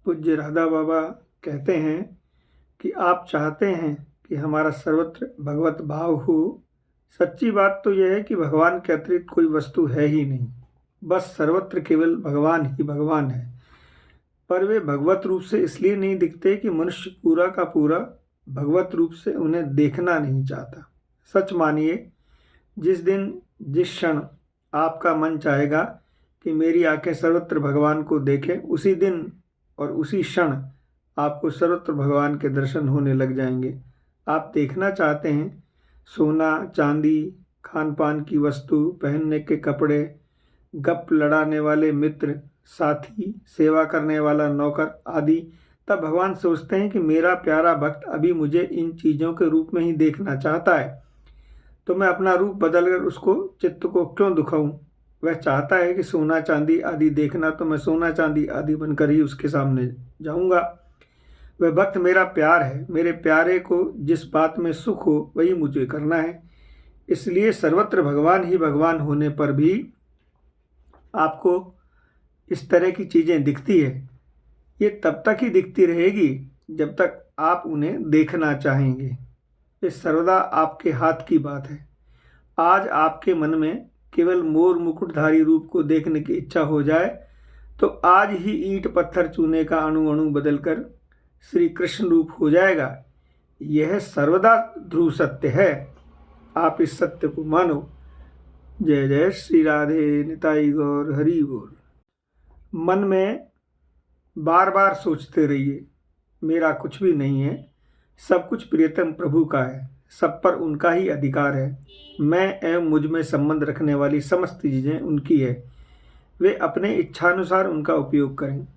पूज्य राधा बाबा कहते हैं कि आप चाहते हैं कि हमारा सर्वत्र भगवत भाव हो। सच्ची बात तो यह है कि भगवान के अतिरिक्त कोई वस्तु है ही नहीं, बस सर्वत्र केवल भगवान ही भगवान है। पर वे भगवत रूप से इसलिए नहीं दिखते कि मनुष्य पूरा का पूरा भगवत रूप से उन्हें देखना नहीं चाहता। सच मानिए, जिस दिन जिस क्षण आपका मन चाहेगा कि मेरी आंखें सर्वत्र भगवान को देखें, उसी दिन और उसी क्षण आपको सर्वत्र भगवान के दर्शन होने लग जाएंगे। आप देखना चाहते हैं सोना चांदी, खान पान की वस्तु, पहनने के कपड़े, गप लड़ाने वाले मित्र साथी, सेवा करने वाला नौकर आदि, तब भगवान सोचते हैं कि मेरा प्यारा भक्त अभी मुझे इन चीज़ों के रूप में ही देखना चाहता है, तो मैं अपना रूप बदलकर उसको चित्त को क्यों दुखाऊं। वह चाहता है कि सोना चांदी आदि देखना, तो मैं सोना चांदी आदि बनकर ही उसके सामने जाऊंगा। वह भक्त मेरा प्यार है, मेरे प्यारे को जिस बात में सुख हो वही मुझे करना है। इसलिए सर्वत्र भगवान ही भगवान होने पर भी आपको इस तरह की चीज़ें दिखती है। ये तब तक ही दिखती रहेगी जब तक आप उन्हें देखना चाहेंगे। ये सर्वदा आपके हाथ की बात है। आज आपके मन में केवल मोर मुकुटधारी रूप को देखने की इच्छा हो जाए तो आज ही ईंट पत्थर चूने का अणु अणु बदलकर श्री कृष्ण रूप हो जाएगा। यह सर्वदा ध्रुव सत्य है। आप इस सत्य को मानो। जय जय श्री राधे निताई गौर हरि बोल। मन में बार बार सोचते रहिए, मेरा कुछ भी नहीं है, सब कुछ प्रियतम प्रभु का है, सब पर उनका ही अधिकार है। मैं एवं मुझ में संबंध रखने वाली समस्त चीज़ें उनकी है, वे अपने इच्छानुसार उनका उपयोग करें।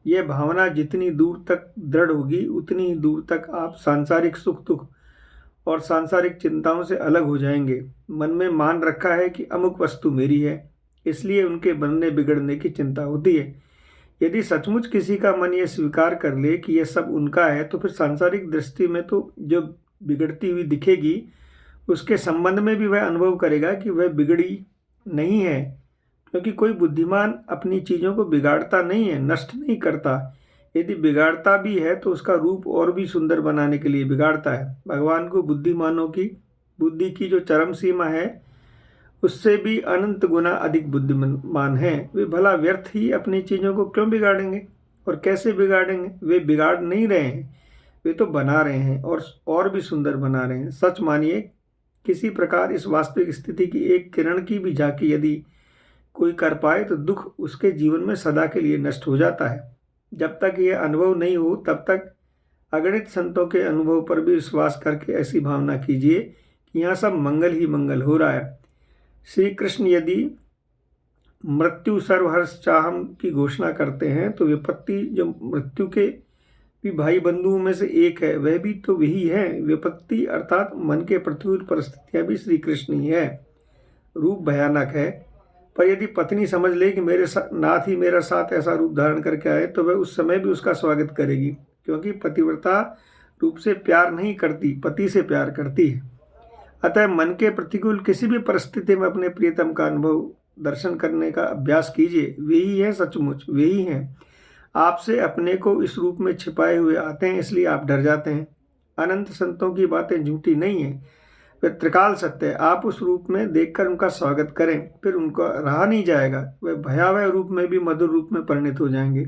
यह भावना जितनी दूर तक दृढ़ होगी उतनी ही दूर तक आप सांसारिक सुख दुख और सांसारिक चिंताओं से अलग हो जाएंगे। मन में मान रखा है कि अमुक वस्तु मेरी है, इसलिए उनके बनने बिगड़ने की चिंता होती है। यदि सचमुच किसी का मन यह स्वीकार कर ले कि यह सब उनका है, तो फिर सांसारिक दृष्टि में तो जो बिगड़ती हुई दिखेगी उसके संबंध में भी वह अनुभव करेगा कि वह बिगड़ी नहीं है, क्योंकि कोई बुद्धिमान अपनी चीज़ों को बिगाड़ता नहीं है, नष्ट नहीं करता। यदि बिगाड़ता भी है तो उसका रूप और भी सुंदर बनाने के लिए बिगाड़ता है। भगवान को बुद्धिमानों की बुद्धि की जो चरम सीमा है उससे भी अनंत गुना अधिक बुद्धिमान है। वे भला व्यर्थ ही अपनी चीज़ों को क्यों बिगाड़ेंगे और कैसे बिगाड़ेंगे। वे बिगाड़ नहीं रहे हैं, वे तो बना रहे हैं और भी सुंदर बना रहे हैं। सच मानिए, किसी प्रकार इस वास्तविक स्थिति की एक किरण की भी झांकी यदि कोई कर पाए तो दुख उसके जीवन में सदा के लिए नष्ट हो जाता है। जब तक यह अनुभव नहीं हो तब तक अगणित संतों के अनुभव पर भी विश्वास करके ऐसी भावना कीजिए कि यहाँ सब मंगल ही मंगल हो रहा है। श्री कृष्ण यदि मृत्यु सर्वहर्ष चाहम की घोषणा करते हैं तो विपत्ति जो मृत्यु के भी भाई बंधुओं में से एक है, वह भी तो वही है। विपत्ति अर्थात मन के प्रतिकूल परिस्थितियाँ भी श्री कृष्ण ही है। रूप भयानक है, पर यदि पत्नी समझ ले कि मेरे नाथ ही मेरा साथ ऐसा रूप धारण करके आए तो वह उस समय भी उसका स्वागत करेगी, क्योंकि पतिव्रता रूप से प्यार नहीं करती, पति से प्यार करती है। अतः मन के प्रतिकूल किसी भी परिस्थिति में अपने प्रियतम का अनुभव दर्शन करने का अभ्यास कीजिए। वे ही है, सचमुच वे ही हैं। आपसे अपने को इस रूप में छिपाए हुए आते हैं, इसलिए आप डर जाते हैं। अनंत संतों की बातें झूठी नहीं है, वे त्रिकाल सत्य है। आप उस रूप में देखकर उनका स्वागत करें, फिर उनका रहा नहीं जाएगा। वे भयावह रूप में भी मधुर रूप में परिणित हो जाएंगे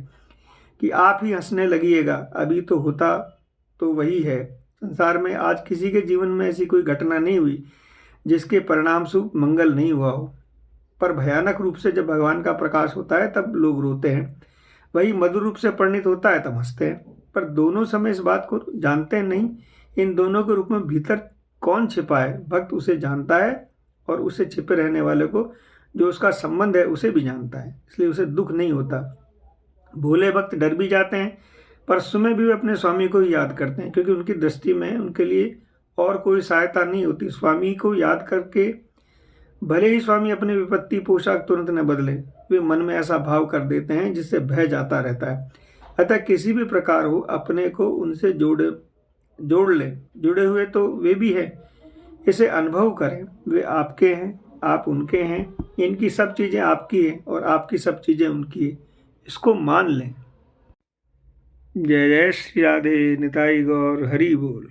कि आप ही हंसने लगिएगा। अभी तो होता तो वही है। संसार में आज किसी के जीवन में ऐसी कोई घटना नहीं हुई जिसके परिणाम स्वरूप मंगल नहीं हुआ हो, पर भयानक रूप से जब भगवान का प्रकाश होता है तब लोग रोते हैं, वही मधुर रूप से परिणित होता है तब हंसते हैं। पर दोनों समय इस बात को जानते नहीं। इन दोनों के रूप में भीतर कौन छिपा है, भक्त उसे जानता है और उसे छिपे रहने वाले को जो उसका संबंध है उसे भी जानता है, इसलिए उसे दुख नहीं होता। भोले भक्त डर भी जाते हैं, पर समय भी वे अपने स्वामी को ही याद करते हैं, क्योंकि उनकी दृष्टि में उनके लिए और कोई सहायता नहीं होती। स्वामी को याद करके भले ही स्वामी अपने विपत्ति पोशाक तुरंत न बदले, वे मन में ऐसा भाव कर देते हैं जिससे भय जाता रहता है। अतः किसी भी प्रकार हो अपने को उनसे जोड़ ले, जुड़े हुए तो वे भी हैं, इसे अनुभव करें। वे आपके हैं, आप उनके हैं, इनकी सब चीज़ें आपकी हैं और आपकी सब चीज़ें उनकी हैं, इसको मान लें। जय जय श्री राधे, निताई गौर हरि बोल।